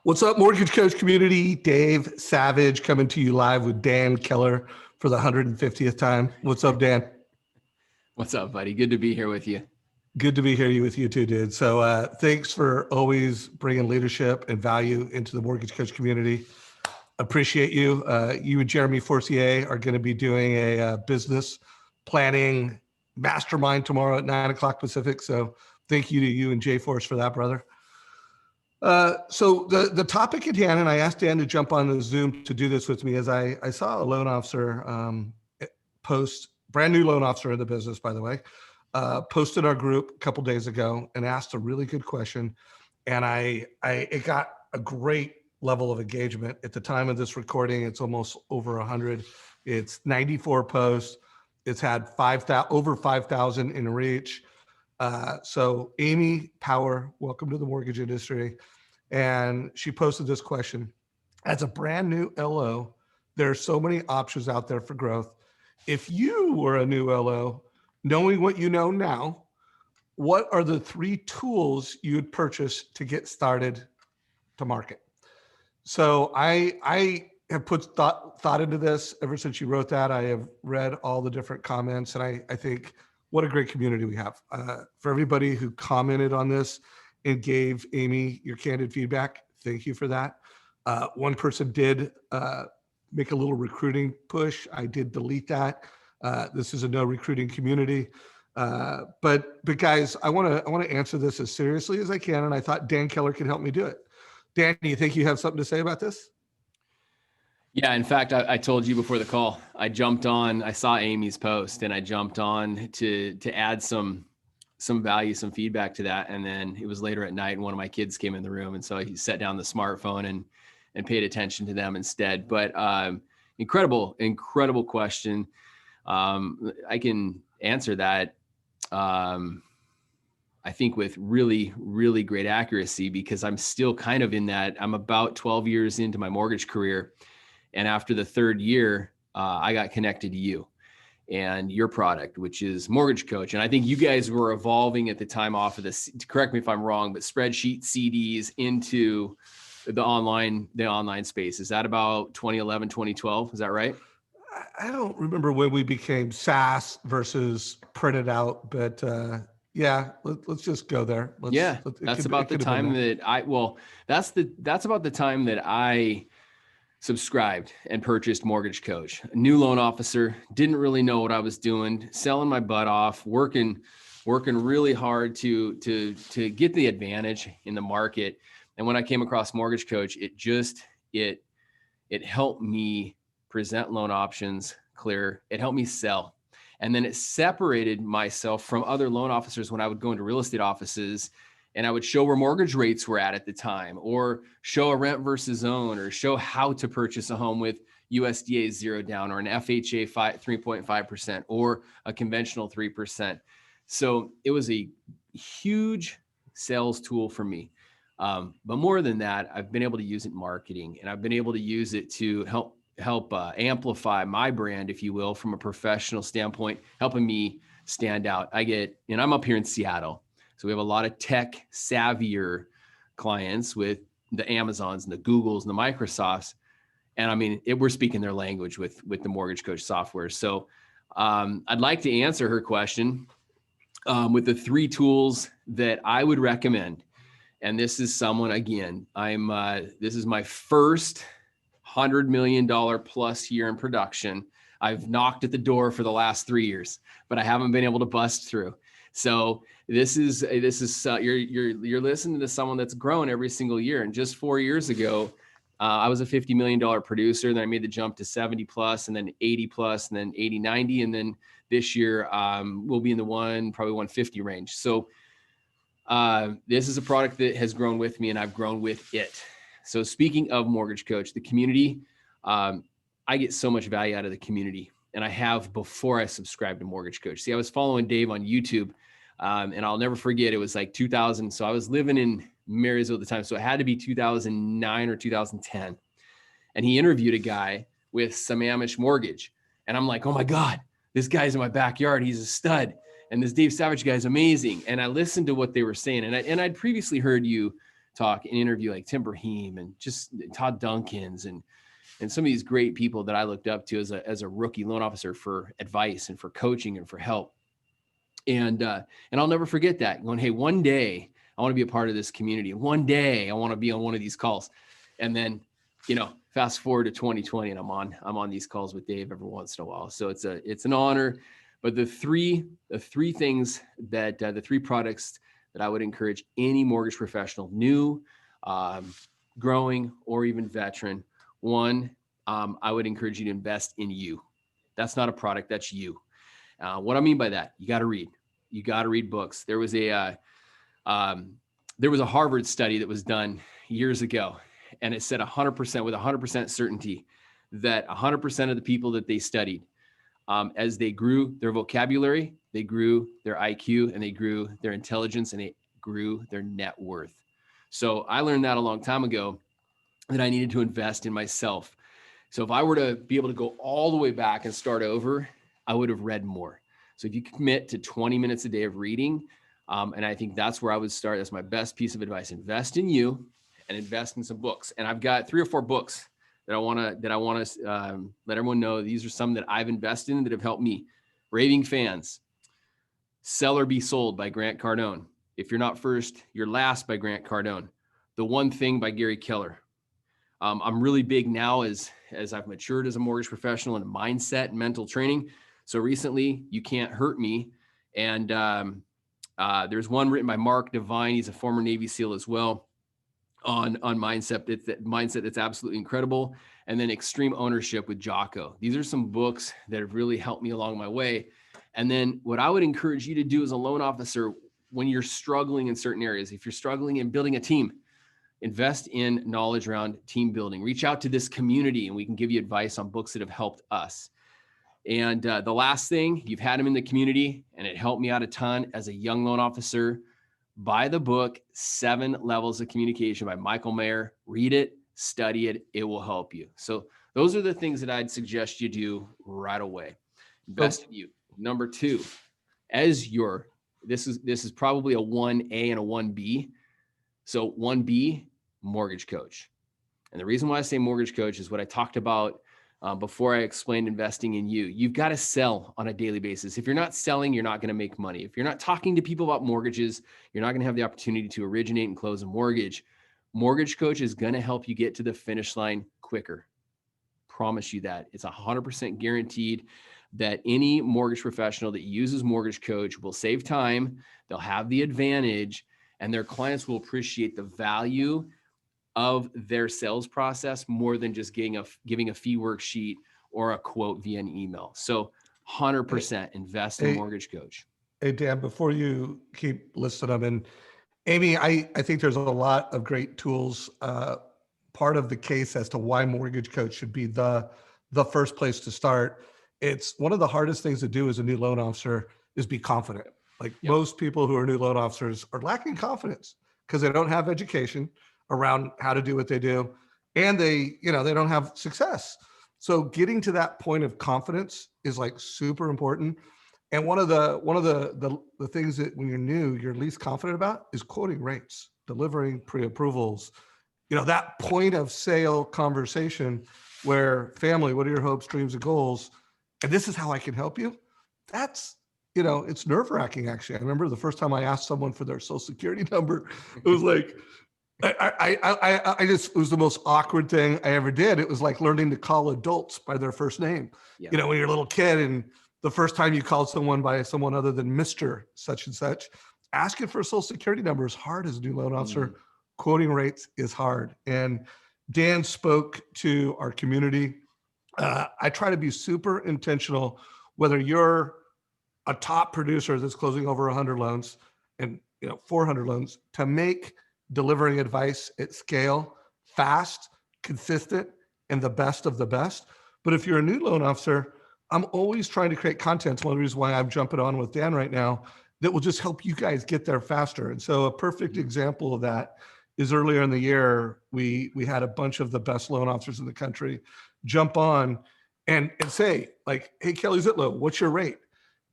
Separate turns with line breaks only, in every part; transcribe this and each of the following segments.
What's up, Mortgage Coach community? Dave Savage coming to you live with Dan Keller for the 150th time. What's up, Dan?
What's up, buddy? Good to be here with you.
Good to be here with you too, dude. So thanks for always bringing leadership and value into the Mortgage Coach community. Appreciate you. You and Jeremy Forcier are going to be doing a business planning mastermind tomorrow at 9 o'clock Pacific. So thank you to you and Jay Force for that, brother. So the topic at hand, and I asked Dan to jump on the Zoom to do this with me, as I saw a loan officer post, brand new loan officer in the business, by the way, posted our group a couple days ago and asked a really good question. And it got a great level of engagement. At the time of this recording, it's almost over 100. It's 94 posts. It's had over 5,000 in reach. So Amy Power, welcome to the mortgage industry. And she posted this question. As a brand new LO, there are so many options out there for growth. If you were a new LO, knowing what you know now, what are the 3 tools you'd purchase to get started to market? So I have put thought into this ever since you wrote that. I have read all the different comments, and I think what a great community we have. For everybody who commented on this and gave Amy your candid feedback, thank you for that. One person did make a little recruiting push. I did delete that. This is a no recruiting community. But guys, I want to answer this as seriously as I can, and I thought Dan Keller could help me do it. Dan, do you think you have something to say about this?
Yeah, in fact, I told you before the call, I jumped on, I saw Amy's post and I jumped on to add some value, some feedback to that. And then it was later at night and one of my kids came in the room. And so he set down the smartphone and paid attention to them instead. But incredible question. I can answer that, I think with really, really great accuracy, because I'm still kind of in that. I'm about 12 years into my mortgage career. And after the 3rd year, I got connected to you and your product, which is Mortgage Coach. And I think you guys were evolving at the time off of this, correct me if I'm wrong, but spreadsheet CDs into the online space. Is that about 2011, 2012? Is that right?
I don't remember when we became SaaS versus printed out, but yeah, let's just go there.
That's about the time that I subscribed and purchased Mortgage Coach. A new loan officer, didn't really know what I was doing, selling my butt off, working really hard to get the advantage in the market. And when I came across Mortgage Coach, it helped me present loan options clear. It helped me sell. And then it separated myself from other loan officers when I would go into real estate offices and I would show where mortgage rates were at the time, or show a rent versus own, or show how to purchase a home with USDA 0 down, or an FHA 3.5%, or a conventional 3%. So it was a huge sales tool for me. But more than that, I've been able to use it in marketing, and I've been able to use it to help amplify my brand, if you will, from a professional standpoint, helping me stand out. And I'm up here in Seattle. So we have a lot of tech savvier clients with the Amazons and the Googles and the Microsofts. And I mean, we're speaking their language with the Mortgage Coach software. So I'd like to answer her question with the 3 tools that I would recommend. And this is someone, again, this is my first $100 million plus year in production. I've knocked at the door for the last 3 years, but I haven't been able to bust through. So this is you're listening to someone that's grown every single year. And just 4 years ago, I was a $50 million producer. Then I made the jump to 70 plus, and then 80 plus, and then 80, 90. And then this year we'll be in the probably 150 range. So this is a product that has grown with me, and I've grown with it. So speaking of Mortgage Coach, the community, I get so much value out of the community, and I have before I subscribed to Mortgage Coach. See, I was following Dave on YouTube, and I'll never forget, it was like 2000. So I was living in Marysville at the time. So it had to be 2009 or 2010. And he interviewed a guy with some Amish mortgage. And I'm like, oh my God, this guy's in my backyard. He's a stud. And this Dave Savage guy is amazing. And I listened to what they were saying. And I'd previously heard you talk and interview like Tim Brahim and just Todd Duncans and some of these great people that I looked up to as a rookie loan officer for advice and for coaching and for help. And I'll never forget that, going, hey, one day I want to be a part of this community. One day I want to be on one of these calls. And then, fast forward to 2020 and I'm on these calls with Dave every once in a while. So it's an honor. But the three things that the three products that I would encourage any mortgage professional, new, growing, or even veteran. One, I would encourage you to invest in you. That's not a product, that's you. What I mean by that, you got to read. You got to read books. There was a Harvard study that was done years ago, and it said 100% with 100% certainty that 100% of the people that they studied, as they grew their vocabulary, they grew their IQ, and they grew their intelligence, and they grew their net worth. So I learned that a long time ago, that I needed to invest in myself. So if I were to be able to go all the way back and start over, I would have read more. So if you commit to 20 minutes a day of reading, and I think that's where I would start. That's my best piece of advice. Invest in you and invest in some books. And I've got 3 or 4 books that I want to let everyone know. These are some that I've invested in that have helped me. Raving Fans, Sell or Be Sold by Grant Cardone. If You're Not First, You're Last by Grant Cardone. The One Thing by Gary Keller. I'm really big now as I've matured as a mortgage professional in mindset and mental training. So recently, You Can't Hurt Me. And there's one written by Mark Devine. He's a former Navy SEAL as well, on mindset. It's that mindset that's absolutely incredible. And then Extreme Ownership with Jocko. These are some books that have really helped me along my way. And then what I would encourage you to do as a loan officer when you're struggling in certain areas, if you're struggling in building a team, invest in knowledge around team building. Reach out to this community and we can give you advice on books that have helped us. And the last thing, you've had them in the community and it helped me out a ton as a young loan officer. Buy the book, 7 Levels of Communication by Michael Mayer. Read it, study it. It will help you. So those are the things that I'd suggest you do right away. Invest in you. Number 2, this is probably a 1A and a 1B. So 1B, mortgage coach. And the reason why I say mortgage coach is what I talked about before I explained investing in you. You've got to sell on a daily basis. If you're not selling, you're not going to make money. If you're not talking to people about mortgages, you're not going to have the opportunity to originate and close a mortgage. Mortgage coach is going to help you get to the finish line quicker. Promise you that. It's 100% guaranteed that any mortgage professional that uses mortgage coach will save time. They'll have the advantage, and their clients will appreciate the value of their sales process more than just giving a fee worksheet or a quote via an email. So 100% invest in mortgage coach.
Hey, Dan, before you keep listing them, and Amy, I think there's a lot of great tools. Part of the case as to why mortgage coach should be the first place to start. It's one of the hardest things to do as a new loan officer is be confident. Like most people who are new loan officers are lacking confidence because they don't have education around how to do what they do. And they don't have success. So getting to that point of confidence is like super important. And one of the things that when you're new, you're least confident about is quoting rates, delivering pre-approvals, that point of sale conversation where family, what are your hopes, dreams, and goals? And this is how I can help you. That's, it's nerve-wracking, actually. I remember the first time I asked someone for their social security number, it was like, it was the most awkward thing I ever did. It was like learning to call adults by their first name. Yeah. When you're a little kid and the first time you called someone by someone other than Mr. such and such, asking for a social security number is hard as a new loan officer. Quoting rates is hard. And Dan spoke to our community. I try to be super intentional, whether you're a top producer that's closing over 100 loans and 400 loans, to make delivering advice at scale fast, consistent, and the best of the best. But if you're a new loan officer, I'm always trying to create content. It's one of the reasons why I'm jumping on with Dan right now that will just help you guys get there faster. And so a perfect example of that is earlier in the year, we had a bunch of the best loan officers in the country jump on and say, like, hey, Kelly Zitlow, what's your rate?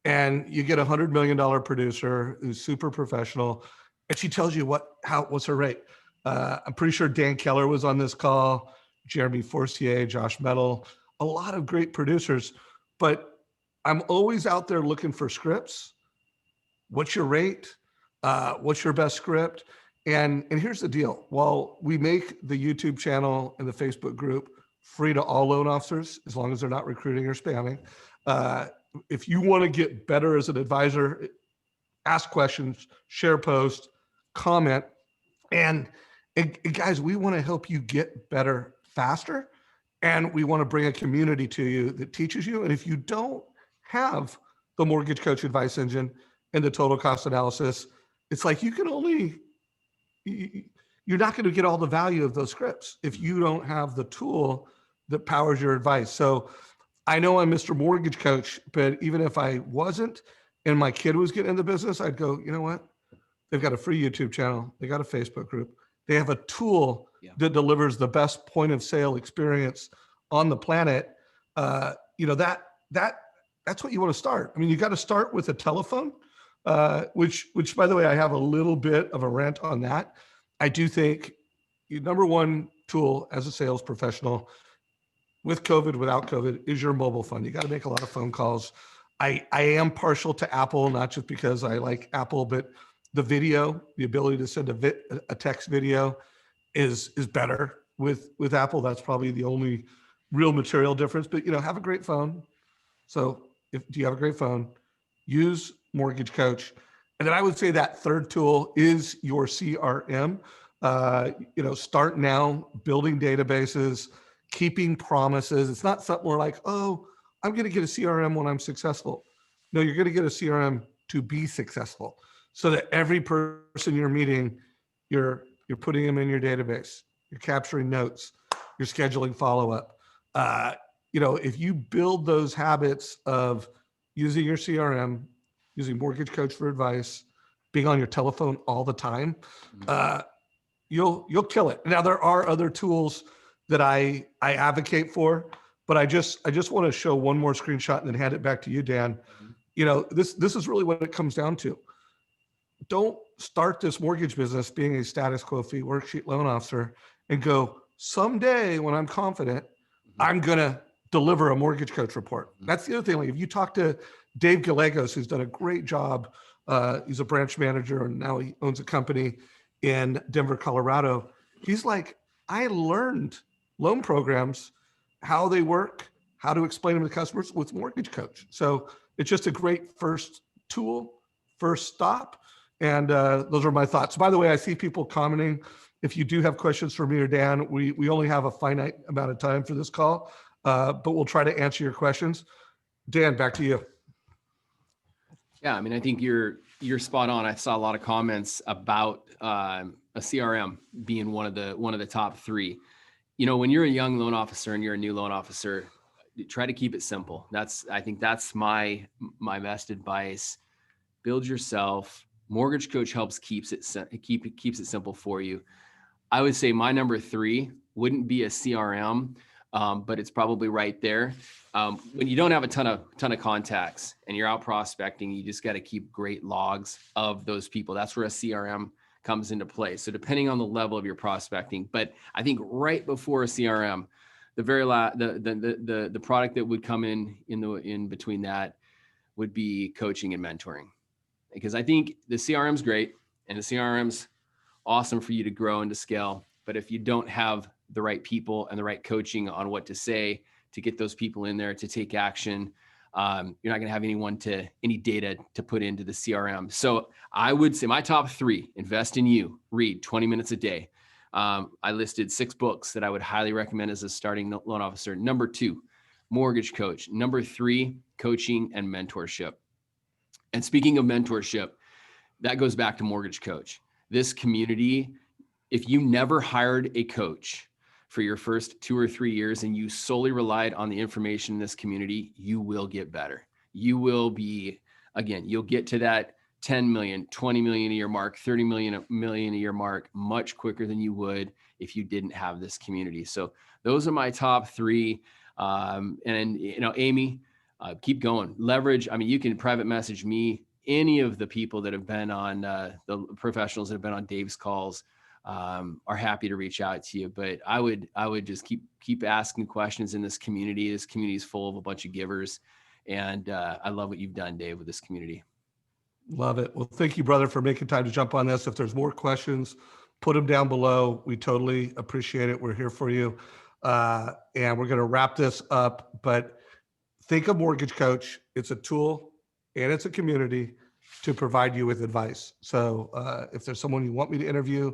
And you get a $100 million producer who's super professional, and she tells you what's her rate. I'm pretty sure Dan Keller was on this call, Jeremy Forcier, Josh Metal, a lot of great producers. But I'm always out there looking for scripts. What's your rate? What's your best script? And here's the deal. While we make the YouTube channel and the Facebook group free to all loan officers, as long as they're not recruiting or spamming, if you want to get better as an advisor, ask questions, share posts, comment, and guys, we want to help you get better faster, and we want to bring a community to you that teaches you. And if you don't have the Mortgage Coach Advice Engine and the total cost analysis, it's like you can only you're not going to get all the value of those scripts if you don't have the tool that powers your advice. So I know I'm Mr. Mortgage Coach, but even if I wasn't and my kid was getting in the business, I'd go, you know what? They've got a free YouTube channel. They got a Facebook group. They have a tool that delivers the best point of sale experience on the planet. You know, that's what you want to start. I mean, you got to start with a telephone, which by the way, I have a little bit of a rant on that. I do think your number one tool as a sales professional, with COVID, without COVID, is your mobile phone. You got to make a lot of phone calls. I am partial to Apple, not just because I like Apple, but the video, the ability to send a text video is better with Apple. That's probably the only real material difference. But, you know, have a great phone. So do you have a great phone? Use Mortgage Coach. And then I would say that third tool is your CRM. You know, start now building databases, keeping promises. It's not something where like, oh, I'm going to get a CRM when I'm successful. No, you're going to get a CRM to be successful, so that every person you're meeting, you're putting them in your database, you're capturing notes, you're scheduling follow-up. You know, if you build those habits of using your CRM, using Mortgage Coach for advice, being on your telephone all the time, you'll kill it. Now there are other tools that I advocate for, but I just want to show one more screenshot and then hand it back to you, Dan. You know, this is really what it comes down to. Don't start this mortgage business being a status quo fee worksheet loan officer and go, someday when I'm confident, I'm going to deliver a Mortgage Coach report. That's the other thing. Like if you talk to Dave Gallegos, who's done a great job, he's a branch manager and now he owns a company in Denver, Colorado. He's like, I learned loan programs, how they work, how to explain them to customers with Mortgage Coach. So it's just a great first tool, first stop. And those are my thoughts. By the way, I see people commenting. If you do have questions for me or Dan, we only have a finite amount of time for this call, but we'll try to answer your questions. Dan, back to you.
Yeah, I mean, I think you're spot on. I saw a lot of comments about a CRM being one of the top three. You know, when you're a young loan officer and you're a new loan officer, try to keep it simple. I think that's my best advice. Build yourself. Mortgage Coach helps keeps it simple for you. I would say my number 3 wouldn't be a CRM, but it's probably right there. When you don't have a ton of contacts and you're out prospecting, you just got to keep great logs of those people. That's where a CRM comes into play. So depending on the level of your prospecting, but I think right before a CRM, the the product that would come in between that would be coaching and mentoring. Because I think the CRM's great and the CRM's awesome for you to grow and to scale. But if you don't have the right people and the right coaching on what to say to get those people in there to take action, you're not going to have any data to put into the CRM. So I would say my top 3: invest in you, read 20 minutes a day. I listed 6 books that I would highly recommend as a starting loan officer. Number 2, Mortgage Coach. Number 3, coaching and mentorship. And speaking of mentorship, that goes back to Mortgage Coach. This community, if you never hired a coach for your first 2 or 3 years and you solely relied on the information in this community, you will get better. You will be, again, you'll get to that 10 million, 20 million a year mark, 30 million a year mark much quicker than you would if you didn't have this community. So those are my top 3. And, you know, Amy, keep going. Leverage. I mean, you can private message me, any of the people that have been on the professionals that have been on Dave's calls. are happy to reach out to you. But I would just keep asking questions in this community. This community is full of a bunch of givers, and I love what you've done, Dave, with this community.
Love it. Well, thank you, brother, for making time to jump on this. If there's more questions, put them down below. We totally appreciate it. We're here for you. And we're going to wrap this up, but think of Mortgage Coach. It's a tool and it's a community to provide you with advice. So if there's someone you want me to interview,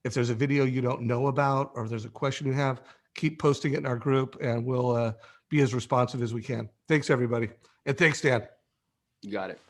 if there's a video you don't know about, or if there's a question you have, keep posting it in our group and we'll be as responsive as we can. Thanks, everybody. And thanks, Dan.
You got it.